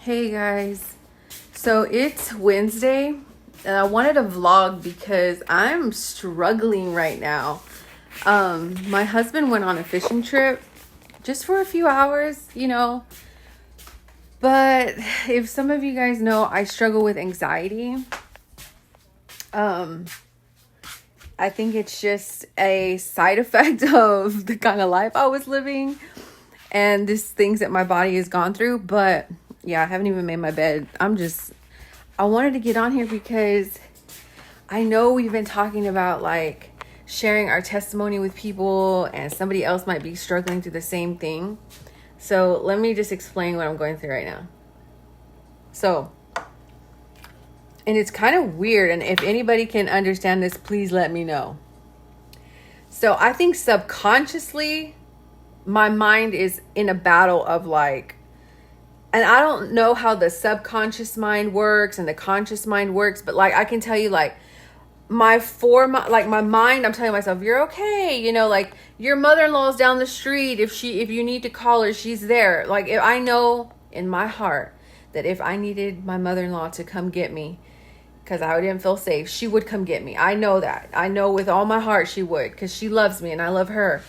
Hey guys, so it's Wednesday and I wanted to vlog because I'm struggling right now. My husband went on a fishing trip just for a few hours, but if some of you guys know, I struggle with anxiety. I think it's just a side effect of the kind of life I was living and these things that my body has gone through. But yeah, I haven't even made my bed. I wanted to get on here because I know we've been talking about like sharing our testimony with people and somebody else might be struggling through the same thing. So let me just explain what I'm going through right now. And it's kind of weird. And if anybody can understand this, please let me know. So I think subconsciously, my mind is in a battle of like, and I don't know how the subconscious mind works and the conscious mind works, but like I can tell you like my mind, I'm telling myself, you're okay. Like your mother-in-law's down the street. If you need to call her, she's there. Like if I know in my heart that if I needed my mother-in-law to come get me because I didn't feel safe, she would come get me. I know that. I know with all my heart she would, because she loves me and I love her.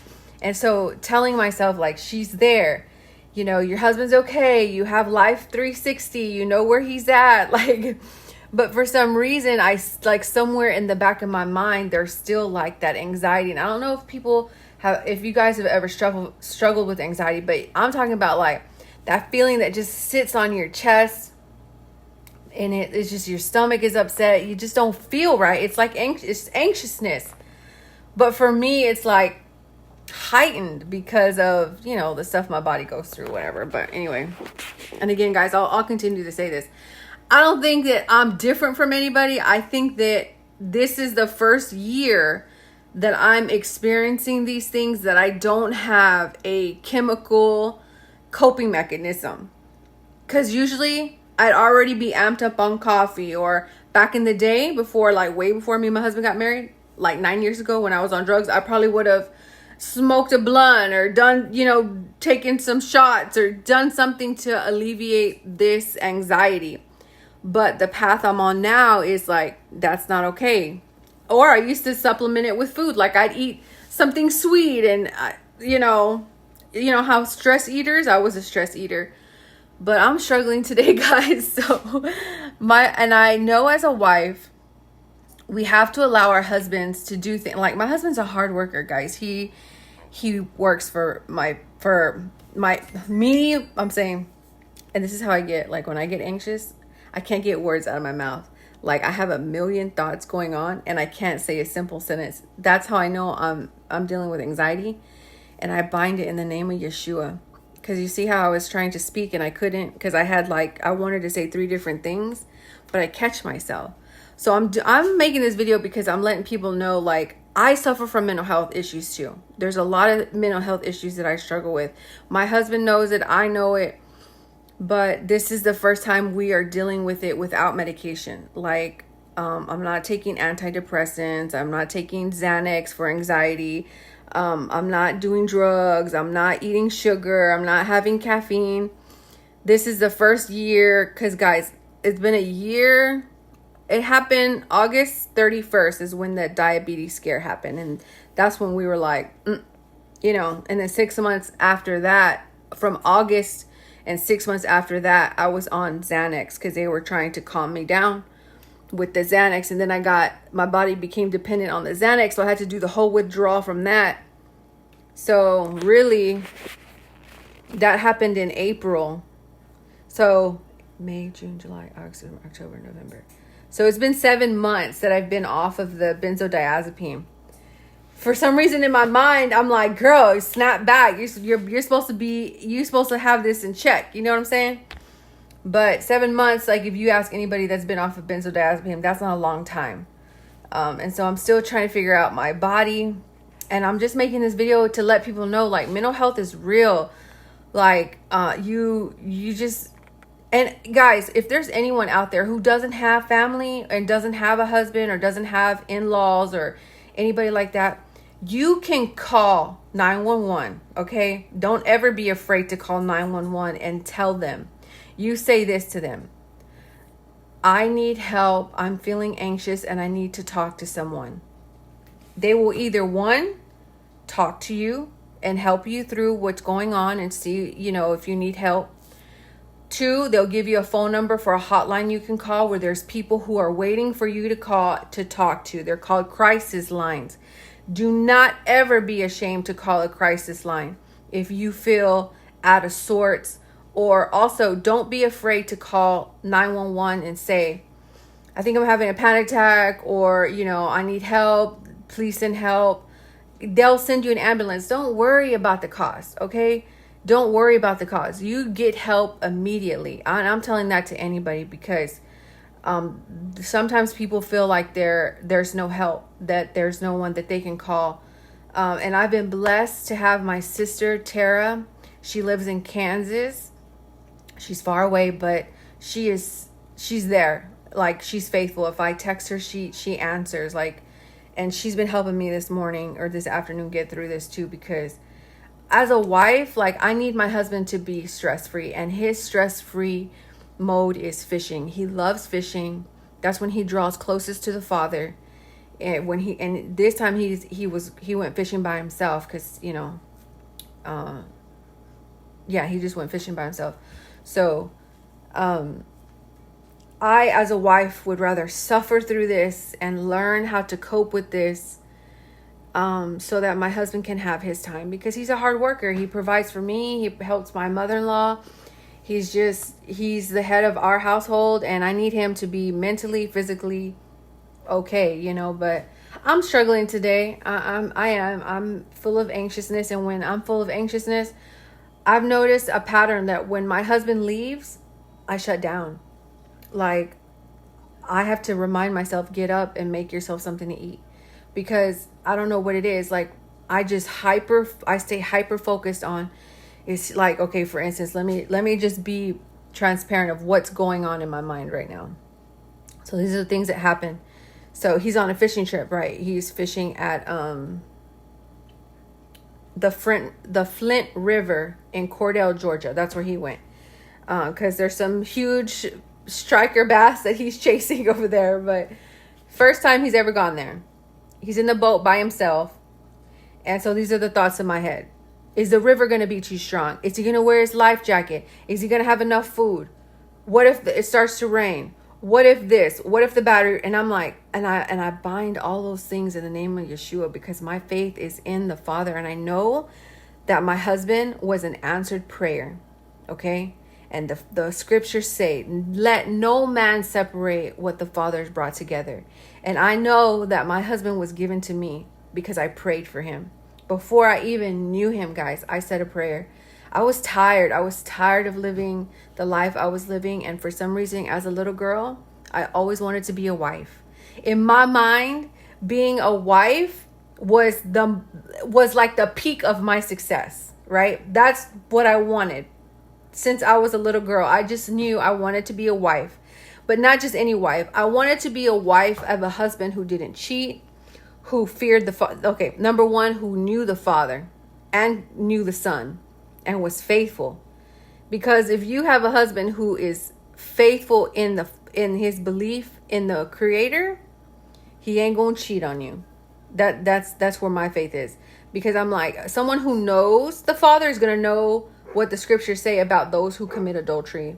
And so telling myself like she's there, your husband's okay, you have Life 360, you know where he's at, like, but for some reason I like somewhere in the back of my mind there's still like that anxiety. And I don't know if you guys have ever struggled with anxiety, but I'm talking about like that feeling that just sits on your chest and it's just your stomach is upset, you just don't feel right. It's like anxiousness, but for me it's like heightened because of the stuff my body goes through, whatever. But anyway, and again guys, I'll continue to say this, I don't think that I'm different from anybody. I think that this is the first year that I'm experiencing these things, that I don't have a chemical coping mechanism, because usually I'd already be amped up on coffee, or back in the day before, like way before me and my husband got married, like 9 years ago when I was on drugs, I probably would have smoked a blunt or done, taken some shots or done something to alleviate this anxiety. But the path I'm on now is like, that's not okay. Or I used to supplement it with food. Like I'd eat something sweet and, how stress eaters, I was a stress eater. But I'm struggling today, guys. So I know as a wife, we have to allow our husbands to do things. Like my husband's a hard worker, guys. He works for me. I'm saying, and this is how I get, like when I get anxious, I can't get words out of my mouth. Like I have a million thoughts going on and I can't say a simple sentence. That's how I know I'm dealing with anxiety, and I bind it in the name of Yeshua. Because you see how I was trying to speak and I couldn't, because I wanted to say 3 different things, but I catch myself. So I'm making this video because I'm letting people know, like, I suffer from mental health issues too. There's a lot of mental health issues that I struggle with. My husband knows it, I know it, but this is the first time we are dealing with it without medication. Like, I'm not taking antidepressants, I'm not taking Xanax for anxiety. I'm not doing drugs. I'm not eating sugar. I'm not having caffeine. This is the first year, because guys, it's been a year. It happened August 31st is when the diabetes scare happened. And that's when we were like, and then 6 months after that, from August and 6 months after that, I was on Xanax because they were trying to calm me down with the Xanax. And then my body became dependent on the Xanax, so I had to do the whole withdrawal from that. So really, that happened in April. So May, June, July, August, October, November. So it's been 7 months that I've been off of the benzodiazepine. For some reason in my mind, I'm like, girl, snap back. You're supposed to have this in check. You know what I'm saying? But 7 months, like if you ask anybody that's been off of benzodiazepine, that's not a long time. And so I'm still trying to figure out my body. And I'm just making this video to let people know, like, mental health is real. Like, and guys, if there's anyone out there who doesn't have family and doesn't have a husband or doesn't have in-laws or anybody like that, you can call 911, okay? Don't ever be afraid to call 911 and tell them. You say this to them: I need help, I'm feeling anxious, and I need to talk to someone. They will either, one, talk to you and help you through what's going on and see, if you need help. Two, they'll give you a phone number for a hotline you can call where there's people who are waiting for you to call to talk to. They're called crisis lines. Do not ever be ashamed to call a crisis line if you feel out of sorts. Or also, don't be afraid to call 911 and say, I think I'm having a panic attack, or, I need help. Please send help. They'll send you an ambulance. Don't worry about the cost, okay? Don't worry about the cost. You get help immediately. I'm telling that to anybody because sometimes people feel like there's no help, that there's no one that they can call. And I've been blessed to have my sister, Tara. She lives in Kansas. She's far away, but she's there. Like, she's faithful. If I text her, she answers. Like, and she's been helping me this morning or this afternoon get through this too, because as a wife, like, I need my husband to be stress-free, and his stress-free mode is fishing. He loves fishing. That's when he draws closest to the Father. And this time he went fishing by himself because, he just went fishing by himself. So, I, as a wife, would rather suffer through this and learn how to cope with this, so that my husband can have his time, because he's a hard worker. He provides for me. He helps my mother-in-law. He's the head of our household, and I need him to be mentally, physically okay, but I'm struggling today. I'm full of anxiousness. And when I'm full of anxiousness, I've noticed a pattern that when my husband leaves, I shut down. Like, I have to remind myself, get up and make yourself something to eat, because I don't know what it is. Like, I stay hyper focused on, it's like, okay, for instance, let me just be transparent of what's going on in my mind right now. So these are the things that happen. So he's on a fishing trip, right? He's fishing at the Flint River in Cordell, Georgia. That's where he went. Because there's some huge striker bass that he's chasing over there. But first time he's ever gone there. He's in the boat by himself. And so these are the thoughts in my head. Is the river going to be too strong? Is he going to wear his life jacket? Is he going to have enough food? What if it starts to rain? What if this? What if the battery? And I'm like, and I bind all those things in the name of Yeshua, because my faith is in the Father. And I know that my husband was an answered prayer. Okay? And the scriptures say, let no man separate what the Father has brought together. And I know that my husband was given to me because I prayed for him. Before I even knew him, guys, I said a prayer. I was tired. I was tired of living the life I was living. And for some reason, as a little girl, I always wanted to be a wife. In my mind, being a wife was like the peak of my success, right? That's what I wanted. Since I was a little girl, I just knew I wanted to be a wife. But not just any wife. I wanted to be a wife of a husband who didn't cheat, who feared the Father. Okay, number one, who knew the Father and knew the Son and was faithful. Because if you have a husband who is faithful in his belief in the Creator, he ain't gonna cheat on you. That's where my faith is. Because I'm like, someone who knows the Father is gonna know what the scriptures say about those who commit adultery,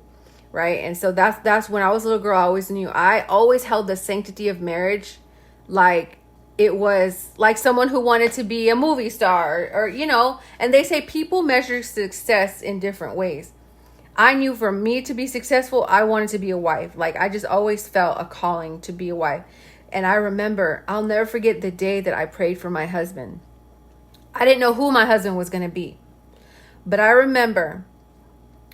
right? And so that's when I was a little girl, I always knew. I always held the sanctity of marriage like it was like someone who wanted to be a movie star, or and they say people measure success in different ways. I knew for me to be successful, I wanted to be a wife. Like, I just always felt a calling to be a wife. And I remember, I'll never forget the day that I prayed for my husband. I didn't know who my husband was going to be. But I remember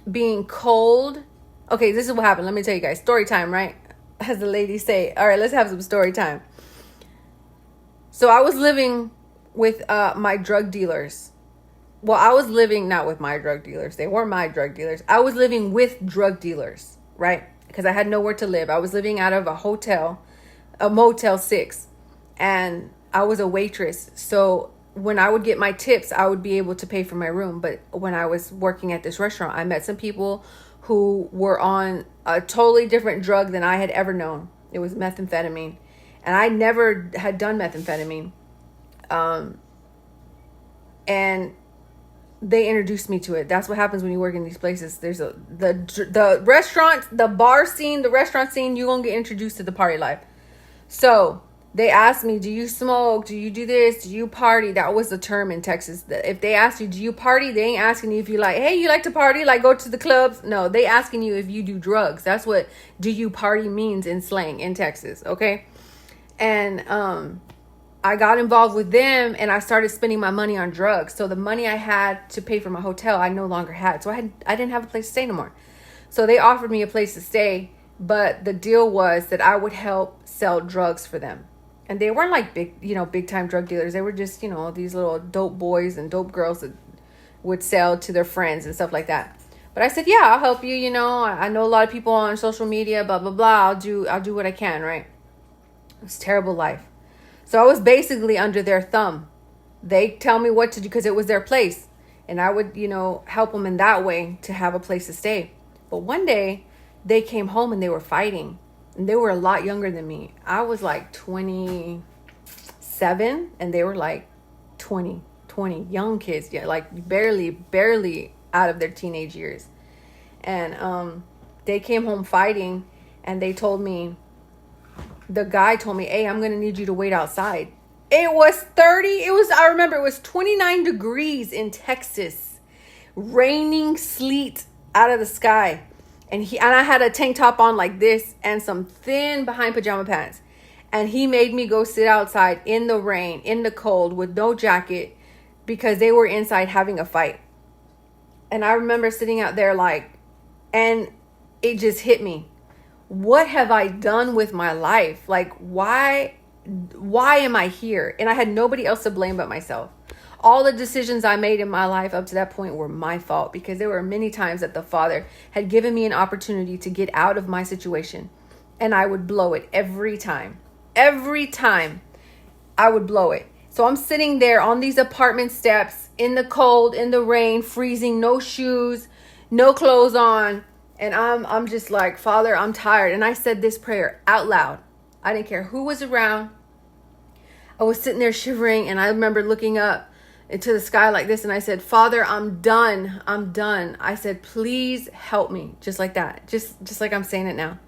being cold. Okay, this is what happened. Let me tell you guys. Story time, right? As the ladies say. All right, let's have some story time. So I was living with my drug dealers. Well, I was living not with my drug dealers. They weren't my drug dealers. I was living with drug dealers, right? Because I had nowhere to live. I was living out of a Motel 6. And I was a waitress. So when I would get my tips, I would be able to pay for my room. But when I was working at this restaurant, I met some people who were on a totally different drug than I had ever known. It was methamphetamine. And I never had done methamphetamine. And they introduced me to it. That's what happens when you work in these places. There's the restaurant, the bar scene, the restaurant scene, you're going to get introduced to the party life. So they asked me, do you smoke? Do you do this? Do you party? That was the term in Texas. If they ask you, do you party? They ain't asking you if you like, hey, you like to party? Like go to the clubs? No, they asking you if you do drugs. That's what do you party means in slang in Texas. Okay. And, I got involved with them and I started spending my money on drugs. So the money I had to pay for my hotel, I no longer had. So I didn't have a place to stay no more. So they offered me a place to stay, but the deal was that I would help sell drugs for them. And they weren't like big time drug dealers. They were just, these little dope boys and dope girls that would sell to their friends and stuff like that. But I said, yeah, I'll help you. I know a lot of people on social media, blah, blah, blah. I'll do what I can. Right. It was a terrible life. So I was basically under their thumb. They tell me what to do because it was their place. And I would, help them in that way to have a place to stay. But one day they came home and they were fighting. And they were a lot younger than me. I was like 27 and they were like 20, young kids. Yeah, like barely out of their teenage years. And they came home fighting and they told me, the guy told me, hey, I'm going to need you to wait outside. It was I remember it was 29 degrees in Texas, raining sleet out of the sky. And I had a tank top on like this and some thin behind pajama pants. And he made me go sit outside in the rain, in the cold with no jacket because they were inside having a fight. And I remember sitting out there and it just hit me. What have I done with my life? Like, why am I here? And I had nobody else to blame but myself. All the decisions I made in my life up to that point were my fault because there were many times that the Father had given me an opportunity to get out of my situation and I would blow it every time. Every time I would blow it. So I'm sitting there on these apartment steps in the cold, in the rain, freezing, no shoes, no clothes on. And I'm just like, Father, I'm tired. And I said this prayer out loud. I didn't care who was around. I was sitting there shivering. And I remember looking up into the sky like this. And I said, Father, I'm done. I'm done. I said, please help me. Just like that. Just like I'm saying it now.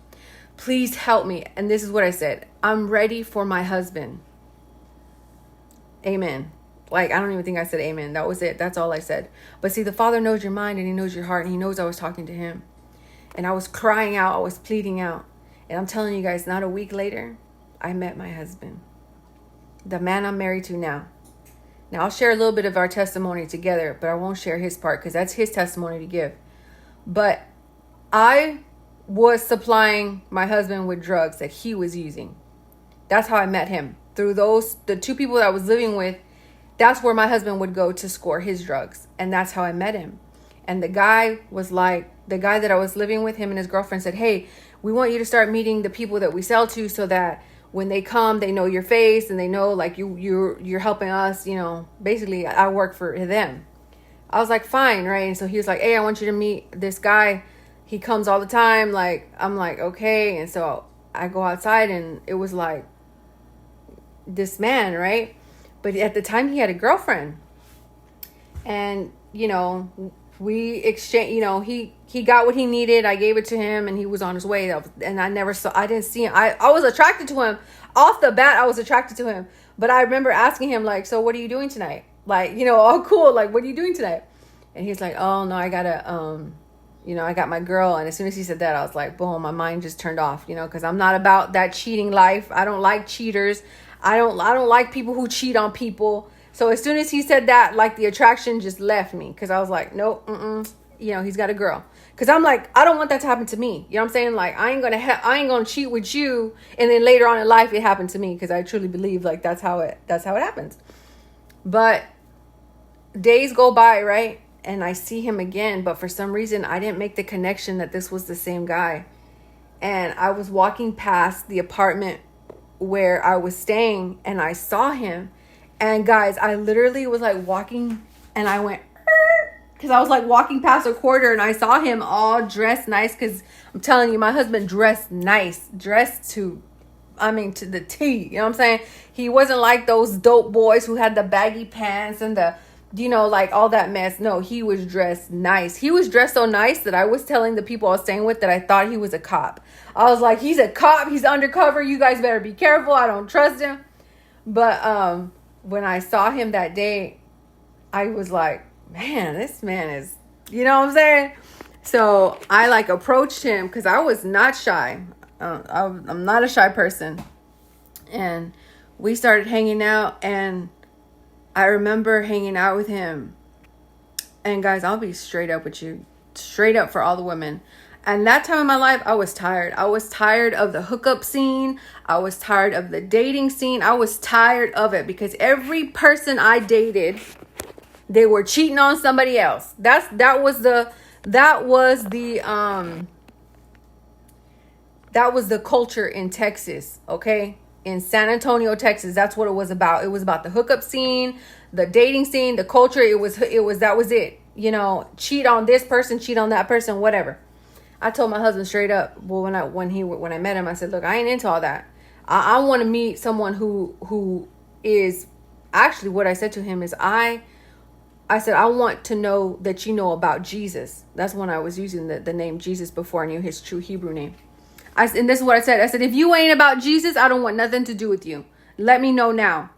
Please help me. And this is what I said. I'm ready for my husband. Amen. Like, I don't even think I said amen. That was it. That's all I said. But see, the Father knows your mind and he knows your heart. And he knows I was talking to him. And I was crying out. I was pleading out. And I'm telling you guys, not a week later, I met my husband. The man I'm married to now. Now, I'll share a little bit of our testimony together, but I won't share his part because that's his testimony to give. But I was supplying my husband with drugs that he was using. That's how I met him. Through the two people that I was living with, that's where my husband would go to score his drugs. And that's how I met him. And the guy that I was living with, him and his girlfriend said, hey, we want you to start meeting the people that we sell to so that when they come, they know your face and they know like you're helping us, basically I work for them. I was like, fine. Right. And so he was like, hey, I want you to meet this guy. He comes all the time. Like, I'm like, okay. And so I go outside and it was like this man. Right. But at the time he had a girlfriend and, we exchanged, he got what he needed. I gave it to him and he was on his way. And I didn't see him. I was attracted to him off the bat. I was attracted to him, but I remember asking him like, so what are you doing tonight? Like, all cool. Like, what are you doing tonight? And he's like, oh no, I gotta, I got my girl. And as soon as he said that, I was like, boom, my mind just turned off, cause I'm not about that cheating life. I don't like cheaters. I don't like people who cheat on people. So as soon as he said that, like the attraction just left me because I was like, nope, he's got a girl. Because I'm like, I don't want that to happen to me. You know what I'm saying? Like, I ain't gonna cheat with you, and then later on in life it happened to me because I truly believe like that's how it happens. But days go by, right? And I see him again, but for some reason I didn't make the connection that this was the same guy. And I was walking past the apartment where I was staying, and I saw him. And guys, I literally was like walking and I went, because I was like walking past a quarter and I saw him all dressed nice. Because I'm telling you, my husband dressed nice, dressed to the T. You know what I'm saying? He wasn't like those dope boys who had the baggy pants and the, like all that mess. No, he was dressed nice. He was dressed so nice that I was telling the people I was staying with that I thought he was a cop. I was like, he's a cop. He's undercover. You guys better be careful. I don't trust him. But when I saw him that day, I was like, man, this man is, you know what I'm saying? So I like approached him because I was not shy. I'm not a shy person. And we started hanging out, and I remember hanging out with him. And guys, I'll be straight up with you, straight up for all the women. And that time in my life, I was tired. I was tired of the hookup scene. I was tired of the dating scene. I was tired of it because every person I dated, they were cheating on somebody else. That was the culture in Texas, okay? In San Antonio, Texas, that's what it was about. It was about the hookup scene, the dating scene, the culture. That was it. Cheat on this person, cheat on that person, whatever. I told my husband straight up, well, when I met him, I said, look, I ain't into all that. I want to meet someone who is, actually what I said to him is I said, I want to know that you know about Jesus. That's when I was using the name Jesus before I knew his true Hebrew name. And this is what I said. I said, if you ain't about Jesus, I don't want nothing to do with you. Let me know now.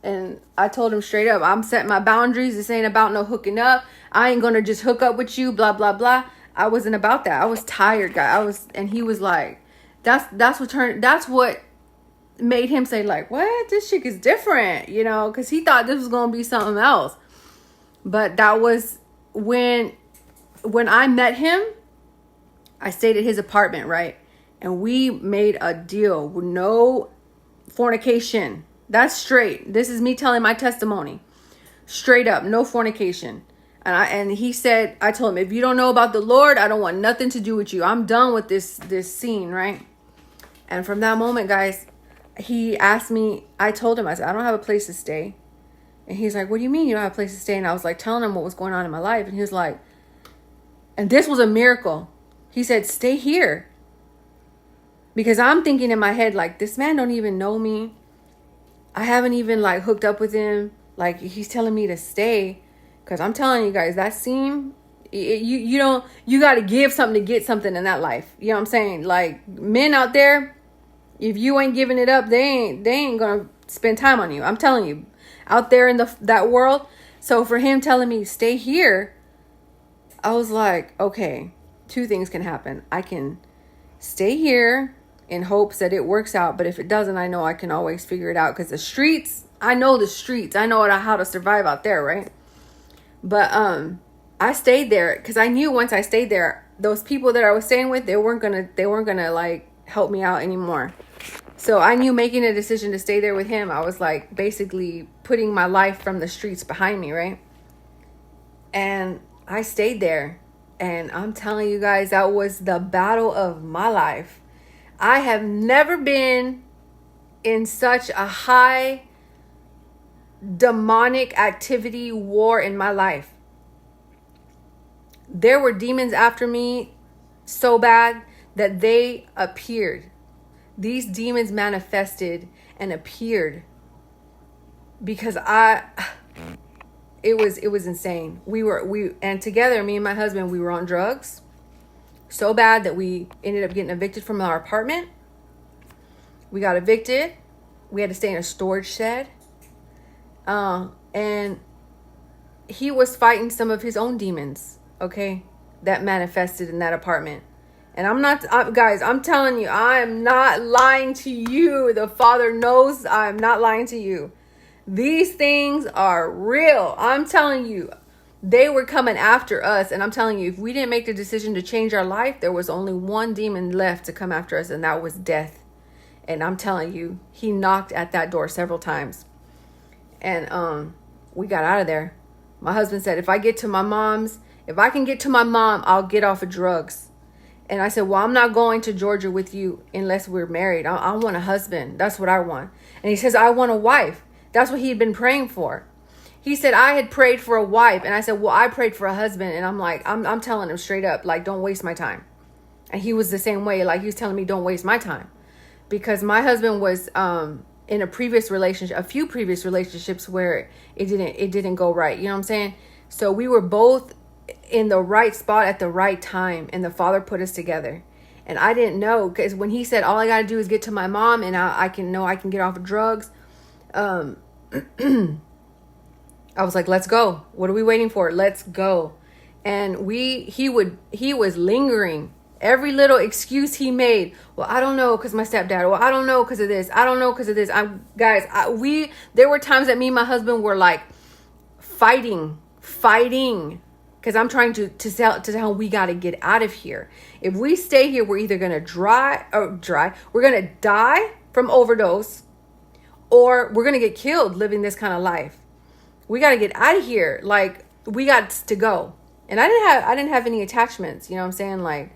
And I told him straight up, I'm setting my boundaries. This ain't about no hooking up. I ain't going to just hook up with you, blah, blah, blah. I wasn't about that. I was tired, guy. And he was like, that's what made him say like, what? This chick is different, because he thought this was going to be something else. But that was when I met him, I stayed at his apartment, right? And we made a deal with no fornication. That's straight. This is me telling my testimony. Straight up, no fornication. And he said, I told him, if you don't know about the Lord, I don't want nothing to do with you. I'm done with this scene, right? And from that moment, guys, he asked me, I told him, I said, I don't have a place to stay. And he's like, what do you mean you don't have a place to stay? And I was like telling him what was going on in my life. And he was like, and this was a miracle. He said, stay here. Because I'm thinking in my head, like, this man don't even know me. I haven't even like hooked up with him. Like, he's telling me to stay. Because I'm telling you guys, that scene, you got to give something to get something in that life. You know what I'm saying? Like, men out there, if you ain't giving it up, they ain't going to spend time on you. I'm telling you, out there in that world. So for him telling me stay here, I was like, okay, two things can happen. I can stay here in hopes that it works out. But if it doesn't, I know I can always figure it out. Because the streets, I know how to survive out there, right? But I stayed there because I knew once I stayed there, those people that I was staying with, they weren't gonna like help me out anymore. So I knew making a decision to stay there with him, I was like basically putting my life from the streets behind me, right? And I stayed there, and I'm telling you guys, that was the battle of my life. I have never been in such a high demonic activity war in my life. There were demons after me so bad that they appeared. These demons manifested and appeared because it was insane. And together, me and my husband, we were on drugs so bad that we ended up getting evicted from our apartment. We got evicted. We had to stay in a storage shed. And he was fighting some of his own demons, okay, that manifested in that apartment. And guys, I'm telling you, I am not lying to you. The Father knows I'm not lying to you. These things are real. I'm telling you, they were coming after us. And I'm telling you, if we didn't make the decision to change our life, there was only one demon left to come after us, and that was death. And I'm telling you, he knocked at that door several times. And we got out of there. My husband said, if I can get to my mom, I'll get off of drugs. And I said, well, I'm not going to Georgia with you unless we're married. I want a husband. That's what I want. And he says, I want a wife. That's what he had been praying for. He said, I had prayed for a wife. And I said, well, I prayed for a husband. And I'm like, I'm telling him straight up, like, don't waste my time. And he was the same way. Like, he was telling me, don't waste my time. Because my husband was in a few previous relationships where it didn't go right. You know what I'm saying? So we were both in the right spot at the right time. And the Father put us together. And I didn't know, because when he said, all I got to do is get to my mom and I can get off of drugs. I was like, let's go. What are we waiting for? Let's go. And he was lingering. Every little excuse he made. Well, I don't know because my stepdad. Well, I don't know because of this. I don't know because of this. There were times that me and my husband were like fighting. Because I'm trying to tell him we got to get out of here. If we stay here, we're either going to we're going to die from overdose, or we're going to get killed living this kind of life. We got to get out of here. Like, we got to go. And I didn't have any attachments. You know what I'm saying? Like,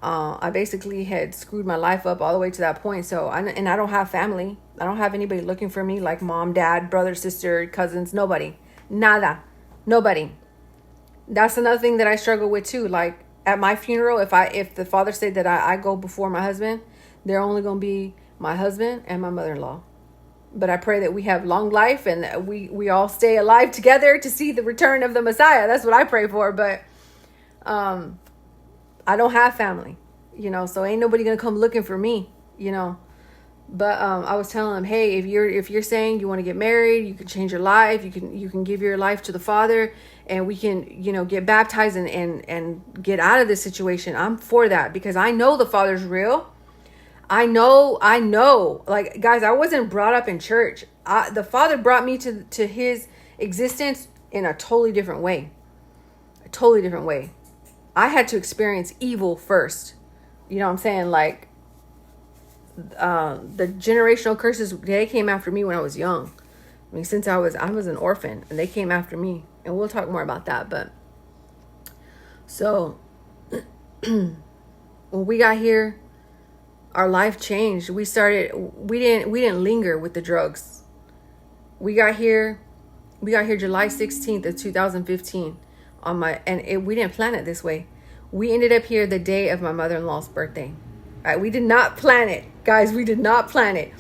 I basically had screwed my life up all the way to that point. So, I don't have family. I don't have anybody looking for me, like mom, dad, brother, sister, cousins, nobody. Nada. Nobody. That's another thing that I struggle with too. Like, at my funeral, if the Father said that I go before my husband, they're only going to be my husband and my mother-in-law. But I pray that we have long life and we all stay alive together to see the return of the Messiah. That's what I pray for. But I don't have family, so ain't nobody going to come looking for me, But I was telling him, hey, if you're saying you want to get married, you can change your life, you can give your life to the Father, and we can, get baptized and get out of this situation. I'm for that, because I know the Father's real. I know. Like, guys, I wasn't brought up in church. The Father brought me to his existence in a totally different way. I had to experience evil first. You know what I'm saying? Like, the generational curses, they came after me when I was young. I mean, since I was an orphan, and they came after me. And we'll talk more about that. But so when we got here, our life changed. We didn't linger with the drugs. We got here July 16th of 2015 we didn't plan it this way. We ended up here the day of my mother-in-law's birthday. All right, we did not plan it, guys. We did not plan it.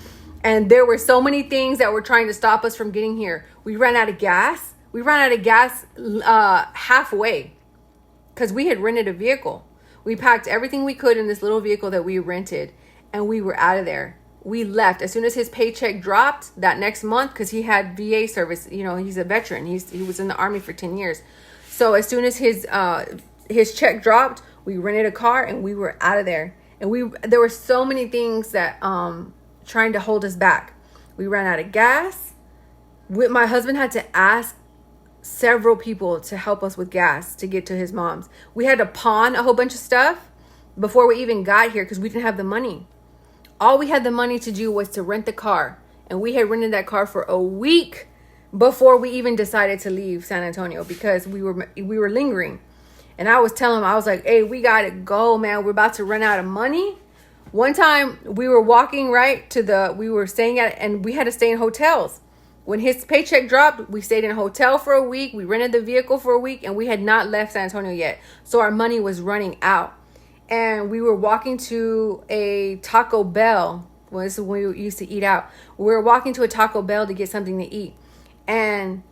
And there were so many things that were trying to stop us from getting here. We ran out of gas. Halfway because we had rented a vehicle. We packed everything we could in this little vehicle that we rented, and we were out of there. We left as soon as his paycheck dropped that next month, because he had VA service. He's a veteran. He was in the Army for 10 years. So as soon as his check dropped, we rented a car and we were out of there. And there were so many things that trying to hold us back. We ran out of gas. My husband had to ask several people to help us with gas to get to his mom's. We had to pawn a whole bunch of stuff before we even got here because we didn't have the money. All we had the money to do was to rent the car. And we had rented that car for a week before we even decided to leave San Antonio, because we were lingering. And I was telling him, I was like, hey, we got to go, man. We're about to run out of money. One time we were walking we were staying and we had to stay in hotels. When his paycheck dropped, we stayed in a hotel for a week. We rented the vehicle for a week, and we had not left San Antonio yet. So our money was running out. And we were walking to a Taco Bell. Well, this is when we used to eat out. We were walking to a Taco Bell to get something to eat. And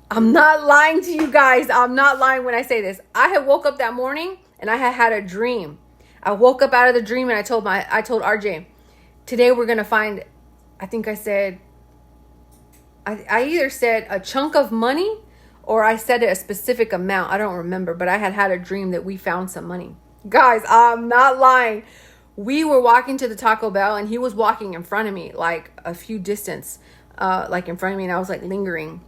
I'm not lying to you guys. I'm not lying when I say this. I had woke up that morning and I had a dream. I woke up out of the dream and I told RJ, today we're going to find, I think I said, I either said a chunk of money or I said a specific amount. I don't remember, but I had a dream that we found some money. Guys, I'm not lying. We were walking to the Taco Bell and he was walking in front of me, like a few distance, like in front of me. And I was like lingering.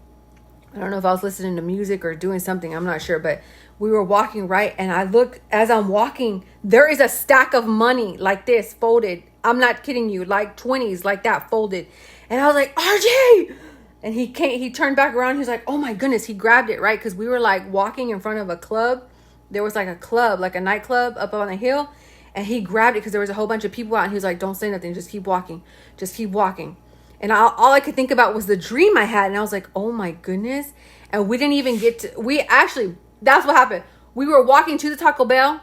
I don't know if I was listening to music or doing something. I'm not sure, but we were walking right. And I look, as I'm walking, there is a stack of money like this folded. I'm not kidding you, like 20s, like that folded. And I was like, RJ! And he turned back around. He was like, oh my goodness. He grabbed it, right? Because we were like walking in front of a club. There was like a club, like a nightclub up on the hill. And he grabbed it because there was a whole bunch of people out. And he was like, don't say nothing. Just keep walking. Just keep walking. And all I could think about was the dream I had. And I was like, oh my goodness. And we didn't even get to, that's what happened. We were walking to the Taco Bell.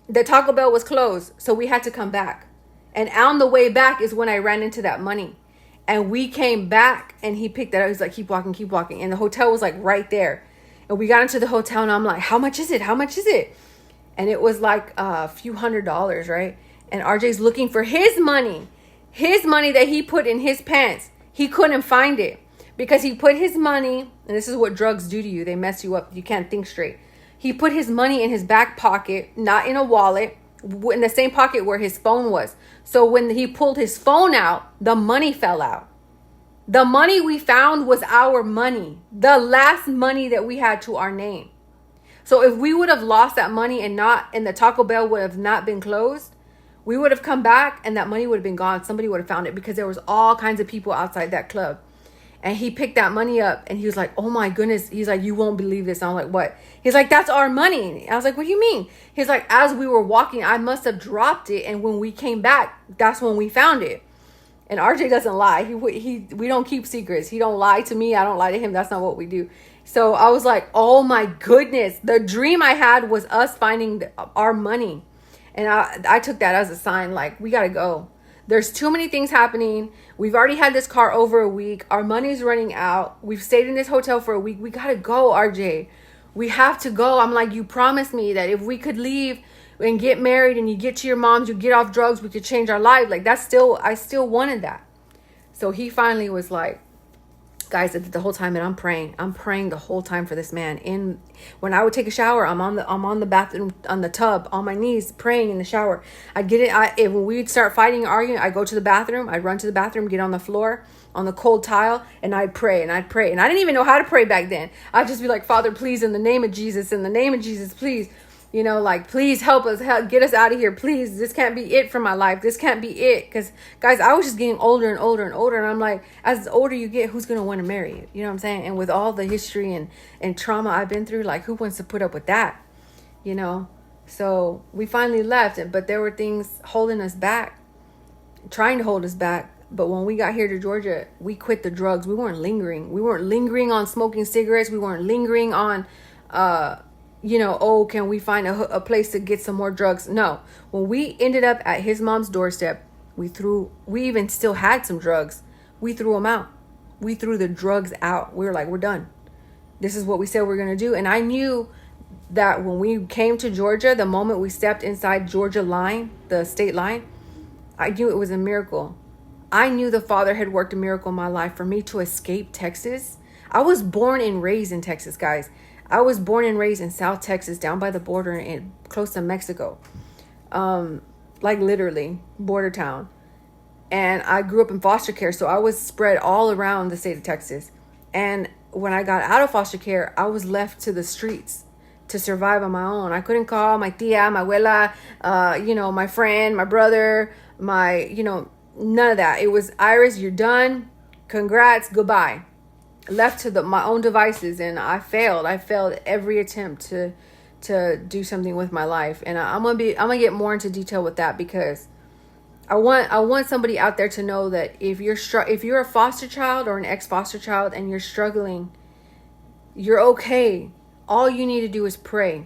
The Taco Bell was closed, so we had to come back. And on the way back is when I ran into that money. And we came back and he picked that up. He's like, keep walking, keep walking. And the hotel was like right there. And we got into the hotel and I'm like, how much is it? How much is it? And it was like a few $100s, right? And RJ's looking for his money that he put in his pants. He couldn't find it because he put his money, and this is what drugs do to you. They mess you up. You can't think straight. He put his money in his back pocket, not in a wallet, in the same pocket where his phone was. So when he pulled his phone out, the money fell out. The money we found was our money, the last money that we had to our name. So if we would have lost that money and the Taco Bell would have not been closed, we would have come back and that money would have been gone. Somebody would have found it because there was all kinds of people outside that club. And he picked that money up and he was like, oh my goodness. He's like, you won't believe this. And I'm like, what? He's like, that's our money. I was like, what do you mean? He's like, as we were walking, I must have dropped it. And when we came back, that's when we found it. And RJ doesn't lie. We don't keep secrets. He don't lie to me. I don't lie to him. That's not what we do. So I was like, oh my goodness. The dream I had was us finding our money. And I took that as a sign, like, we got to go. There's too many things happening. We've already had this car over a week. Our money's running out. We've stayed in this hotel for a week. We got to go, RJ. We have to go. I'm like, you promised me that if we could leave and get married and you get to your mom's, you get off drugs, we could change our life. Like, I still wanted that. So he finally was like, guys, the whole time, and I'm praying the whole time for this man. And when I would take a shower, I'm on the bathroom, on the tub, on my knees, praying in the shower. I'd get it. When we'd start fighting and arguing, I'd go to the bathroom. I'd run to the bathroom, get on the floor, on the cold tile, and I'd pray. And I didn't even know how to pray back then. I'd just be like, Father, please, in the name of Jesus, please. You know, like, please help us, get us out of here. Please, this can't be it for my life. This can't be it. Because, guys, I was just getting older and older and older. And I'm like, as the older you get, who's going to want to marry you? You know what I'm saying? And with all the history and trauma I've been through, like, who wants to put up with that? You know? So we finally left. But there were things holding us back, trying to hold us back. But when we got here to Georgia, we quit the drugs. We weren't lingering. We weren't lingering on smoking cigarettes. We weren't lingering on, can we find a place to get some more drugs? No. When we ended up at his mom's doorstep, we even still had some drugs. We threw them out. We threw the drugs out. We were like, we're done. This is what we said we're going to do. And I knew that when we came to Georgia, the moment we stepped inside Georgia line, the state line, I knew it was a miracle. I knew the Father had worked a miracle in my life for me to escape Texas. I was born and raised in Texas, guys. I was born and raised in South Texas, down by the border and close to Mexico. Like literally border town. And I grew up in foster care. So I was spread all around the state of Texas. And when I got out of foster care, I was left to the streets to survive on my own. I couldn't call my tia, my abuela, my friend, my brother, none of that. It was, Iris, you're done. Congrats, goodbye. Left to my own devices, and I failed. I failed every attempt to do something with my life. And I'm gonna get more into detail with that because I want somebody out there to know that if you're a foster child or an ex-foster child and you're struggling, you're okay. All you need to do is pray.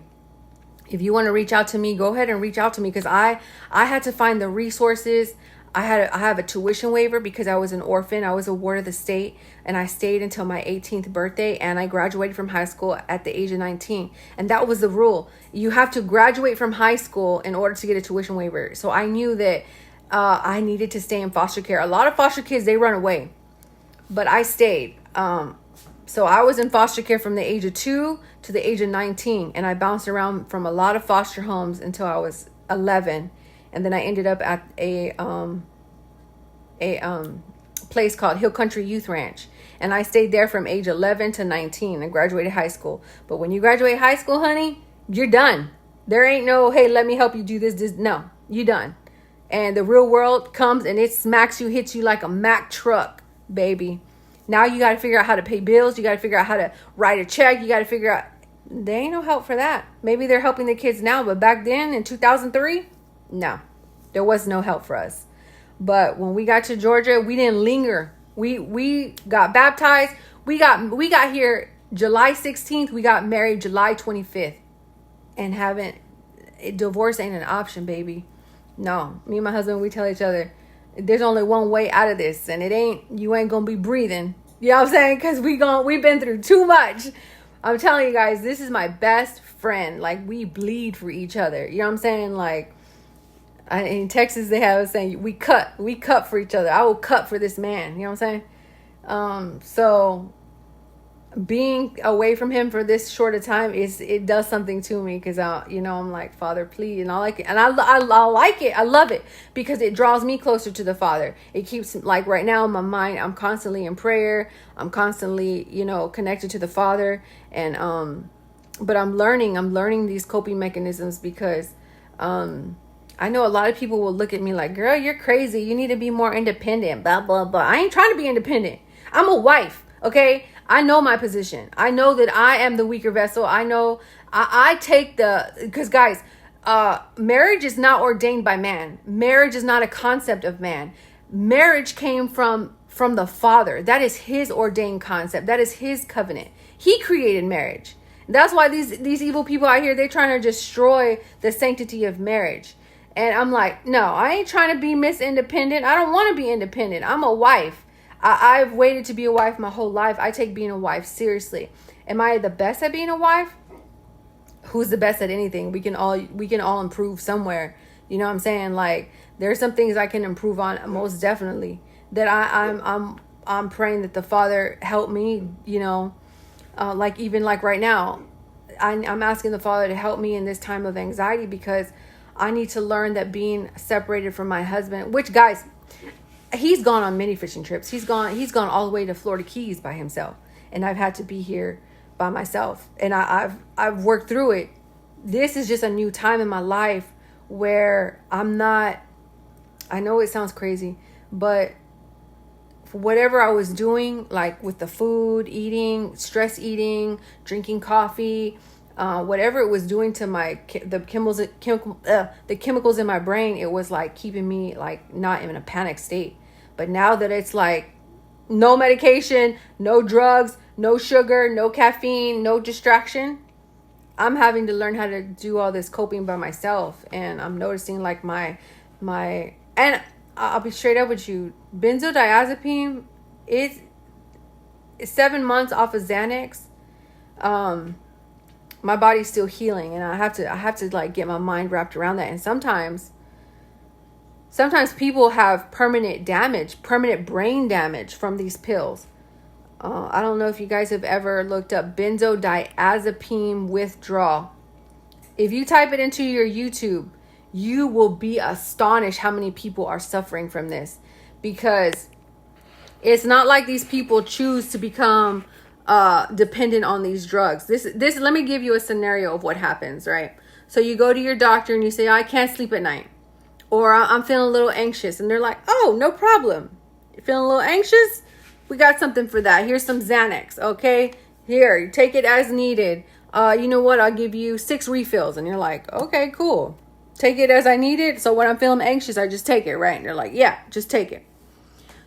If you want to reach out to me, go ahead and reach out to me because I had to find the resources. I have a tuition waiver because I was an orphan. I was a ward of the state, and I stayed until my 18th birthday, and I graduated from high school at the age of 19. And that was the rule. You have to graduate from high school in order to get a tuition waiver. So I knew that I needed to stay in foster care. A lot of foster kids, they run away, but I stayed. So I was in foster care from the age of 2 to the age of 19, and I bounced around from a lot of foster homes until I was 11. And then I ended up at a place called Hill Country Youth Ranch. And I stayed there from age 11 to 19 and graduated high school. But when you graduate high school, honey, you're done. There ain't no, hey, let me help you do this. No, you done. And the real world comes and it smacks you, hits you like a Mack truck, baby. Now you got to figure out how to pay bills. You got to figure out how to write a check. You got to figure out, there ain't no help for that. Maybe they're helping the kids now, but back then in 2003, no, there was no help for us. But when we got to Georgia, we didn't linger. We got baptized. We got here July 16th, we got married July 25th. And divorce ain't an option, baby. No, me and my husband, we tell each other, there's only one way out of this, and you ain't gonna be breathing. You know what I'm saying? Because we've been through too much. I'm telling you guys, this is my best friend. Like, we bleed for each other. You know what I'm saying? Like, in Texas, they have a saying, we cut for each other. I will cut for this man. You know what I'm saying? So being away from him for this short a time it does something to me, because I'm like, Father, please. And I like it, and I like it, I love it, because it draws me closer to the Father. It keeps, like, right now in my mind, I'm constantly in prayer, I'm constantly connected to the Father. And but I'm learning these coping mechanisms, because I know a lot of people will look at me like, girl, you're crazy, you need to be more independent, blah blah blah. I ain't trying to be independent. I'm a wife, okay? I know my position. I know that I am the weaker vessel. I know I take because guys, marriage is not ordained by man. Marriage is not a concept of man. Marriage came from the Father. That is his ordained concept. That is his covenant. He created marriage. That's why these evil people out here, they're trying to destroy the sanctity of marriage. And I'm like, no, I ain't trying to be Miss Independent. I don't want to be independent. I'm a wife. I've waited to be a wife my whole life. I take being a wife seriously. Am I the best at being a wife? Who's the best at anything? We can all improve somewhere. You know what I'm saying? Like, there's some things I can improve on, most definitely. That I'm praying that the Father help me. Like, even like right now, I'm asking the Father to help me in this time of anxiety, because I need to learn that being separated from my husband, which, guys, he's gone on many fishing trips. He's gone all the way to Florida Keys by himself. And I've had to be here by myself. And I've worked through it. This is just a new time in my life where I'm not, I know it sounds crazy, but for whatever I was doing, like with the food, eating, stress eating, drinking coffee, whatever it was doing to the chemicals in my brain, it was like keeping me like not in a panic state. But now that it's like no medication, no drugs, no sugar, no caffeine, no distraction, I'm having to learn how to do all this coping by myself. And I'm noticing like and I'll be straight up with you, benzodiazepine, it's 7 months off of Xanax. My body's still healing, and I have to like get my mind wrapped around that. And sometimes people have permanent brain damage from these pills. I don't know if you guys have ever looked up benzodiazepine withdrawal. If you type it into your YouTube, you will be astonished how many people are suffering from this, because it's not like these people choose to become dependent on these drugs. This let me give you a scenario of what happens, right? So you go to your doctor and you say, I can't sleep at night, or I'm feeling a little anxious, and they're like, oh, no problem. You're feeling a little anxious? We got something for that. Here's some Xanax, okay? Here, you take it as needed. You know what? I'll give you 6 refills. And you're like, okay, cool. Take it as I need it. So when I'm feeling anxious, I just take it, right? And they're like, yeah, just take it.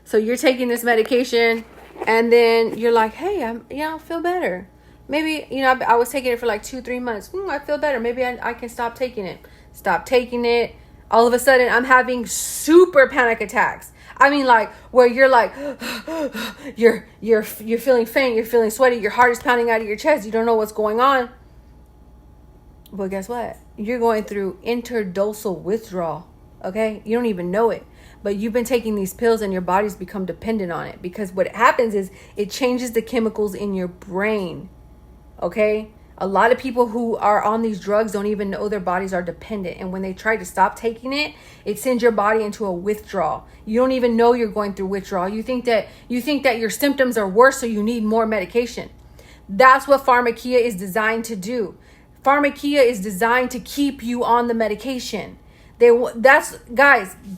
So you're taking this medication, and then you're like, hey, I feel better. Maybe, I was taking it for like 2-3 months. I feel better. Maybe I can stop taking it. Stop taking it. All of a sudden, I'm having super panic attacks. I mean, like, where you're like, you're feeling faint, you're feeling sweaty, your heart is pounding out of your chest, you don't know what's going on. But guess what? You're going through interdosal withdrawal, okay? You don't even know it. But you've been taking these pills and your body's become dependent on it, because what happens is it changes the chemicals in your brain, okay? A lot of people who are on these drugs don't even know their bodies are dependent. And when they try to stop taking it, it sends your body into a withdrawal. You don't even know you're going through withdrawal. You think that your symptoms are worse, so you need more medication. That's what Pharmakia is designed to do. Pharmakia is designed to keep you on the medication. Guys,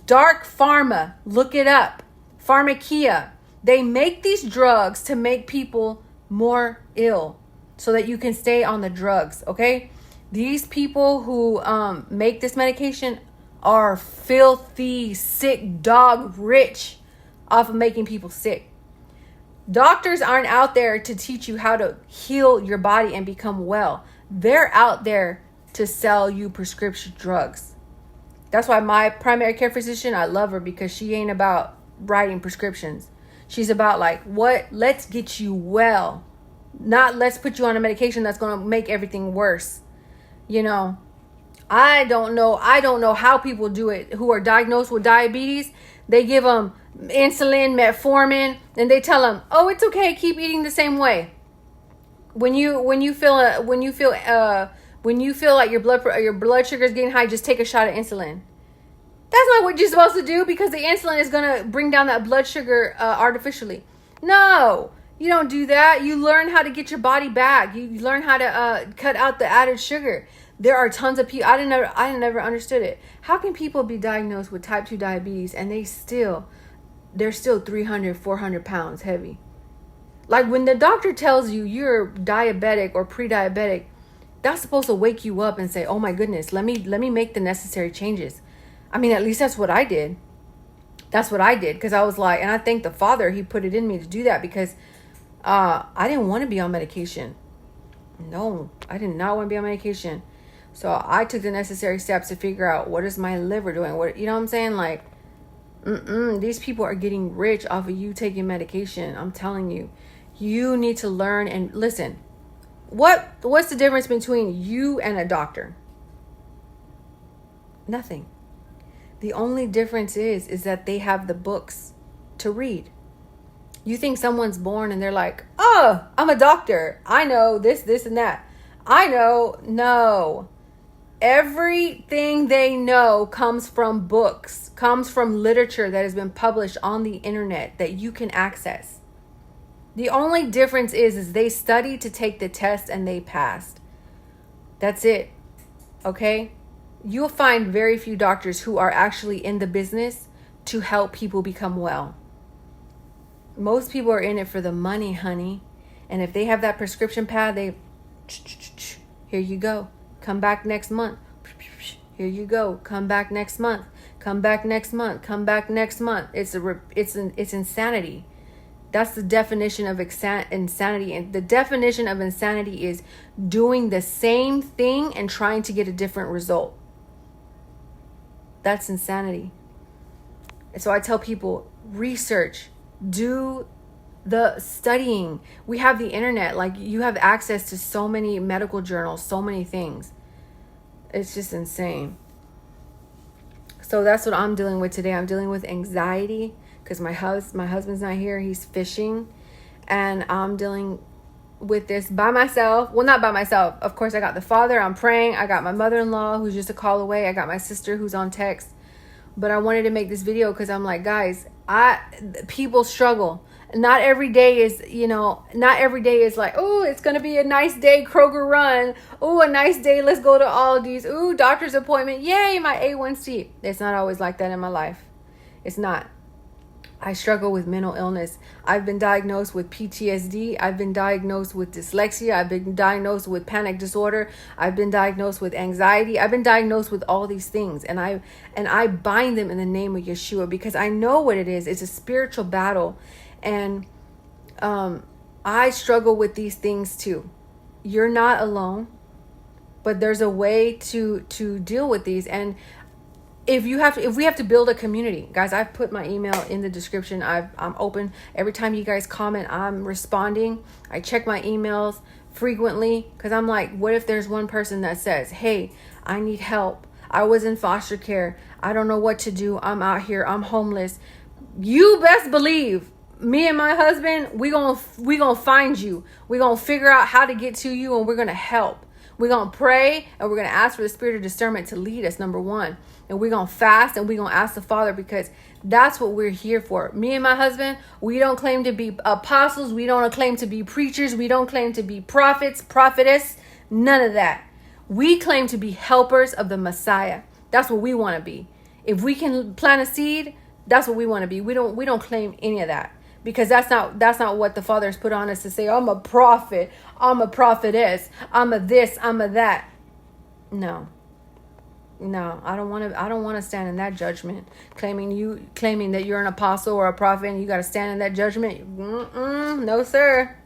Dark Pharma, look it up. Pharmakia. They make these drugs to make people more ill, so that you can stay on the drugs, okay? These people who make this medication are filthy, sick dog rich off of making people sick. Doctors aren't out there to teach you how to heal your body and become well. They're out there to sell you prescription drugs. That's why my primary care physician, I love her, because she ain't about writing prescriptions. She's about like, let's get you well. Not let's put you on a medication that's going to make everything worse. You know, I don't know how people do it who are diagnosed with diabetes. They give them insulin, metformin, and they tell them, "Oh, it's okay, keep eating the same way." When you feel like your blood sugar is getting high, just take a shot of insulin. That's not what you're supposed to do, because the insulin is going to bring down that blood sugar artificially. No, you don't do that. You learn how to get your body back. You learn how to cut out the added sugar. There are tons of people. I never understood it. How can people be diagnosed with type 2 diabetes and they're still 300, 400 pounds heavy? Like, when the doctor tells you you're diabetic or pre-diabetic, that's supposed to wake you up and say, "Oh my goodness, let me make the necessary changes." I mean, at least that's what I did. That's what I did, because I was like, and I thank the Father, He put it in me to do that, because I didn't want to be on medication. No, I did not want to be on medication. So I took the necessary steps to figure out, what is my liver doing? What, you know what I'm saying? Like, these people are getting rich off of you taking medication. I'm telling you, you need to learn and listen. What's the difference between you and a doctor? Nothing. The only difference is that they have the books to read. You think someone's born and they're like, "Oh, I'm a doctor, I know this and that. I know." No. Everything they know comes from books, comes from literature that has been published on the internet that you can access. The only difference is they studied to take the test and they passed. That's it. Okay? You'll find very few doctors who are actually in the business to help people become well. Most people are in it for the money, honey. And if they have that prescription pad, here you go. Come back next month. Here you go. Come back next month. Come back next month. Come back next month. It's insanity. That's the definition of insanity. And the definition of insanity is doing the same thing and trying to get a different result. That's insanity. And so I tell people, research, do the studying. We have the internet. Like, you have access to so many medical journals, so many things. It's just insane. So that's what I'm dealing with today. I'm dealing with anxiety because my husband's not here. He's fishing. And I'm dealing with this by myself. Well, not by myself. Of course, I got the Father. I'm praying. I got my mother-in-law who's just a call away. I got my sister who's on text. But I wanted to make this video because I'm like, guys, people struggle. Not every day is like, "Oh, it's going to be a nice day, Kroger run. Oh, a nice day, let's go to Aldi's. Ooh, doctor's appointment. Yay, my A1C. It's not always like that in my life. It's not. I struggle with mental illness. I've been diagnosed with PTSD. I've been diagnosed with dyslexia. I've been diagnosed with panic disorder. I've been diagnosed with anxiety. I've been diagnosed with all these things. And I bind them in the name of Yeshua, because I know what it is. It's a spiritual battle. And I struggle with these things too. You're not alone, but there's a way to deal with these. And if we have to build a community, guys, I've put my email in the description. I'm open. Every time you guys comment, I'm responding. I check my emails frequently, because I'm like, what if there's one person that says, "Hey, I need help. I was in foster care. I don't know what to do. I'm out here. I'm homeless." You best believe me and my husband, we gonna find you. We're gonna figure out how to get to you, and we're gonna help. We're gonna pray, and we're gonna ask for the spirit of discernment to lead us, number one. And we're gonna fast, and we're gonna ask the Father, because that's what we're here for. Me and my husband, we don't claim to be apostles. We don't claim to be preachers. We don't claim to be prophets, prophetess, none of that. We claim to be helpers of the Messiah. That's what we want to be. If we can plant a seed, that's what we want to be. We don't claim any of that, because that's not what the Father has put on us to say, "I'm a prophet, I'm a prophetess, I'm a this, I'm a that." No. No, I don't want to stand in that judgment, claiming that you're an apostle or a prophet and you got to stand in that judgment. No, sir.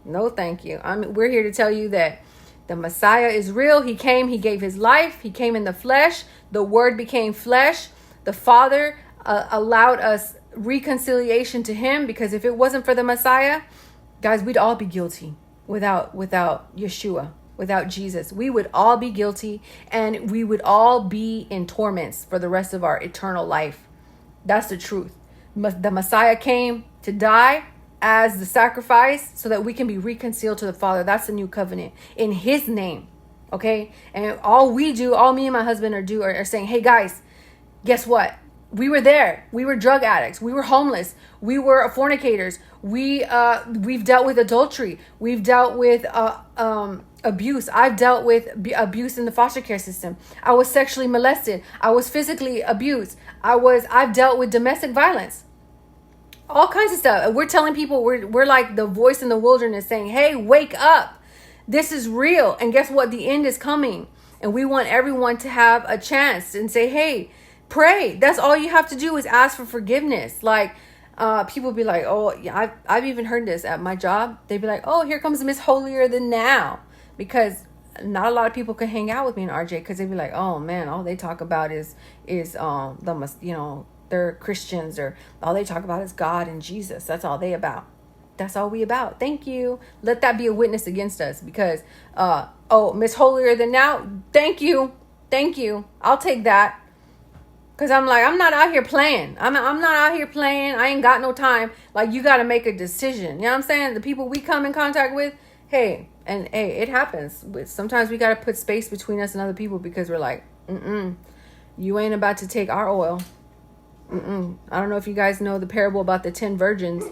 No, thank you. We're here to tell you that the Messiah is real. He came, he gave his life, he came in the flesh. The word became flesh. The Father allowed us reconciliation to him, because if it wasn't for the Messiah, guys, we'd all be guilty without Yeshua. Without Jesus, we would all be guilty, and we would all be in torments for the rest of our eternal life. That's the truth. The Messiah came to die as the sacrifice so that we can be reconciled to the Father. That's the new covenant in his name. Okay. And all me and my husband are saying, hey guys, guess what? We were there. We were drug addicts. We were homeless. We were fornicators. We've dealt with adultery. We've dealt with abuse. I've dealt with abuse in the foster care system. I was sexually molested. I was physically abused. I've dealt with domestic violence. All kinds of stuff. We're telling people we're like the voice in the wilderness saying, hey, wake up. This is real. And guess what? The end is coming. And we want everyone to have a chance and say, hey, pray. That's all you have to do is ask for forgiveness. Like, people be like, oh, yeah, I've even heard this at my job. They'd be like, oh, here comes Miss Holier Than Now. Because not a lot of people can hang out with me in RJ, because they'd be like, oh man, all they talk about is they're Christians, or all they talk about is God and Jesus. That's all they about. That's all we about. Thank you. Let that be a witness against us, because Miss Holier Than Now, thank you. I'll take that. Because I'm not out here playing. I'm not out here playing. I ain't got no time. Like, you got to make a decision. You know what I'm saying? The people we come in contact with, hey, it happens. Sometimes we got to put space between us and other people, because we're like, you ain't about to take our oil. I don't know if you guys know the parable about the 10 virgins.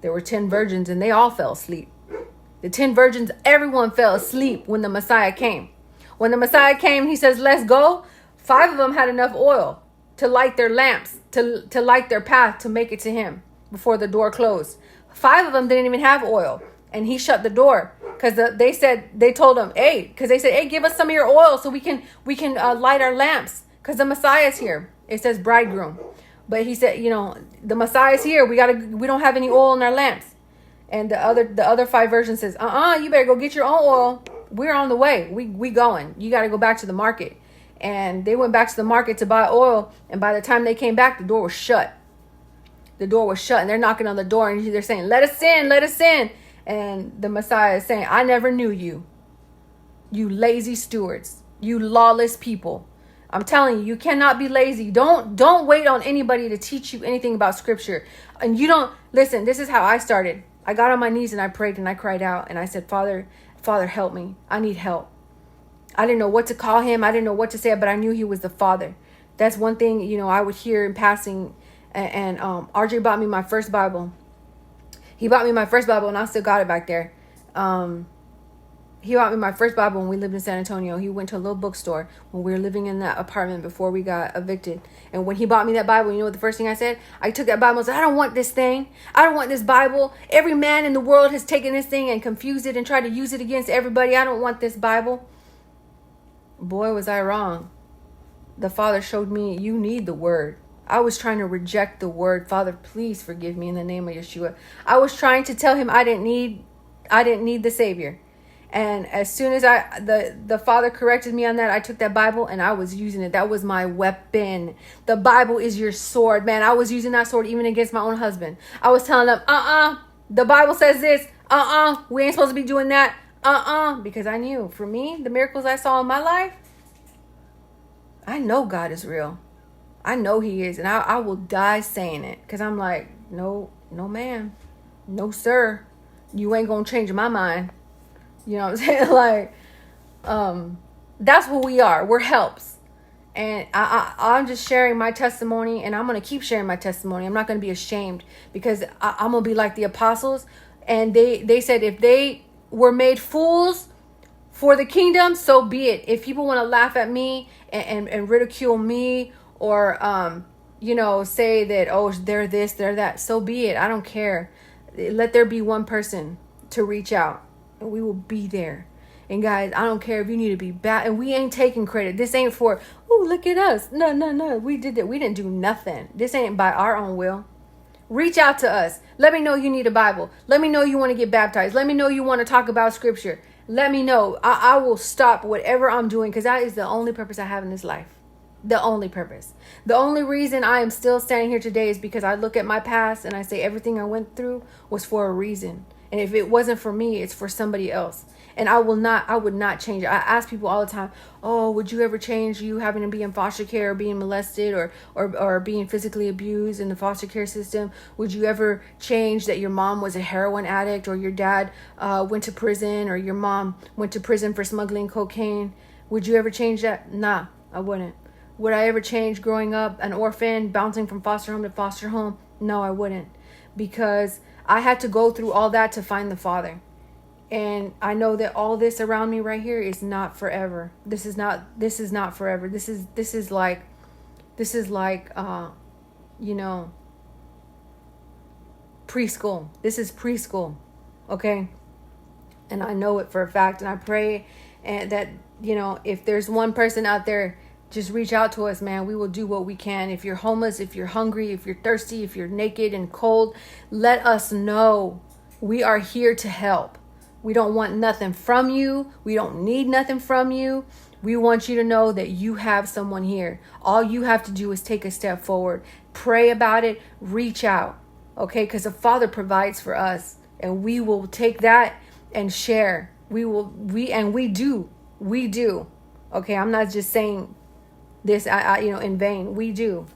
There were 10 virgins and they all fell asleep. The 10 virgins, everyone fell asleep when the Messiah came. When the Messiah came, he says, let's go. 5 of them had enough oil to light their lamps, to light their path, to make it to him before the door closed. 5 of them didn't even have oil, and he shut the door, because they told him, hey, give us some of your oil so we can light our lamps, because the Messiah's here. It says bridegroom, but he said, the Messiah's here. We don't have any oil in our lamps. And the other 5 versions says, you better go get your own oil. We're on the way. We going. You got to go back to the market. And they went back to the market to buy oil. And by the time they came back, the door was shut. And they're knocking on the door, and they're saying, let us in. And the Messiah is saying, I never knew you. You lazy stewards. You lawless people. I'm telling you, you cannot be lazy. Don't wait on anybody to teach you anything about scripture. And listen, this is how I started. I got on my knees and I prayed and I cried out and I said, Father, help me. I need help. I didn't know what to call him. I didn't know what to say, but I knew he was the Father. That's one thing, I would hear in passing. And RJ bought me my first Bible. He bought me my first Bible, and I still got it back there. He bought me my first Bible when we lived in San Antonio. He went to a little bookstore when we were living in that apartment before we got evicted. And when he bought me that Bible, you know what the first thing I said? I took that Bible and said, I don't want this thing. I don't want this Bible. Every man in the world has taken this thing and confused it and tried to use it against everybody. I don't want this Bible. Boy, was I wrong. The Father showed me, you need the Word. I was trying to reject the Word. Father, please forgive me in the name of Yeshua. I was trying to tell him I didn't need the Savior. And as soon as the Father corrected me on that, I took that Bible and I was using it. That was my weapon. The Bible is your sword, man. I was using that sword even against my own husband. I was telling them, the Bible says this. We ain't supposed to be doing that. Because I knew, for me, the miracles I saw in my life, I know God is real. I know he is. And I will die saying it. Because I'm like, no, ma'am. No, sir. You ain't going to change my mind. You know what I'm saying? Like, that's who we are. We're helps. And I'm just sharing my testimony. And I'm going to keep sharing my testimony. I'm not going to be ashamed. Because I'm going to be like the apostles. And they said if they were made fools for the kingdom, so be it. If people want to laugh at me and ridicule me, or say that, oh, they're this, they're that, so be it. I don't care. Let there be one person to reach out, and we will be there. And guys, I don't care if you need to be bad, and we ain't taking credit. This ain't for, look at us. No. We did it. We didn't do nothing. This ain't by our own will. Reach out to us. Let me know you need a Bible. Let me know you want to get baptized. Let me know you want to talk about scripture. Let me know. I will stop whatever I'm doing, because that is the only purpose I have in this life. The only purpose. The only reason I am still standing here today is because I look at my past and I say everything I went through was for a reason. And if it wasn't for me, it's for somebody else. And I would not change it. I ask people all the time, oh, would you ever change you having to be in foster care or being molested or being physically abused in the foster care system? Would you ever change that your mom was a heroin addict, or your dad went to prison, or your mom went to prison for smuggling cocaine? Would you ever change that? Nah, I wouldn't. Would I ever change growing up an orphan, bouncing from foster home to foster home? No, I wouldn't. Because I had to go through all that to find the Father. And I know that all this around me right here is not forever. This is not forever. This is like preschool. This is preschool. Okay? And I know it for a fact, and I pray and that, if there's one person out there, just reach out to us, man. We will do what we can. If you're homeless, if you're hungry, if you're thirsty, if you're naked and cold, let us know. We are here to help. We don't want nothing from you. We don't need nothing from you. We want you to know that you have someone here. All you have to do is take a step forward. Pray about it. Reach out. Okay? Because the Father provides for us. And we will take that and share. We do. Okay? I'm not just saying this in vain. We do.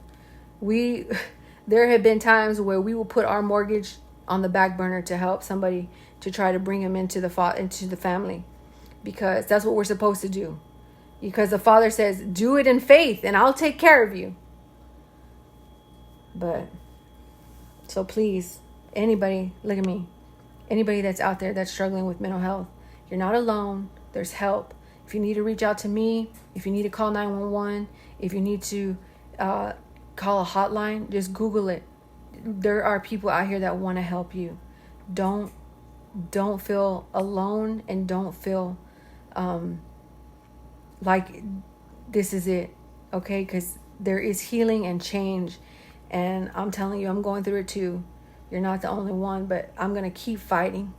There have been times where we will put our mortgage on the back burner to help somebody, to try to bring him into the family, because that's what we're supposed to do. Because the Father says, do it in faith and I'll take care of you. But so please, anybody, look at me. Anybody that's out there that's struggling with mental health, you're not alone. There's help. If you need to reach out to me, if you need to call 911, if you need to call a hotline, just Google it. There are people out here that want to help you. Don't feel alone, and don't feel like this is it. Okay? Because there is healing and change. And I'm telling you, I'm going through it too. You're not the only one, but I'm going to keep fighting,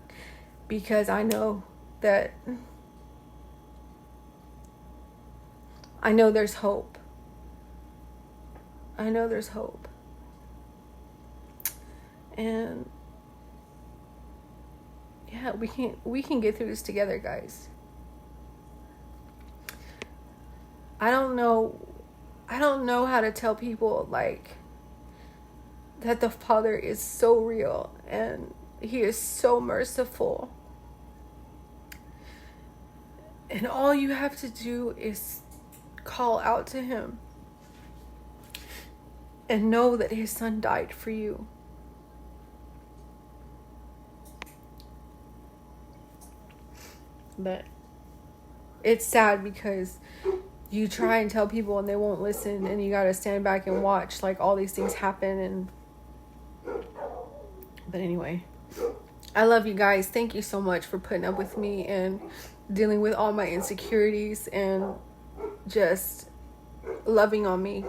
because I know that there's hope. I know there's hope. And yeah, we can get through this together, guys. I don't know how to tell people that the Father is so real and he is so merciful. And all you have to do is call out to him and know that his son died for you. But it's sad because you try and tell people and they won't listen, and you got to stand back and watch all these things happen. But anyway, I love you guys. Thank you so much for putting up with me and dealing with all my insecurities and just loving on me.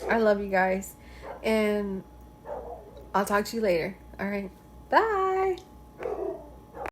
I love you guys, and I'll talk to you later. All right. Bye.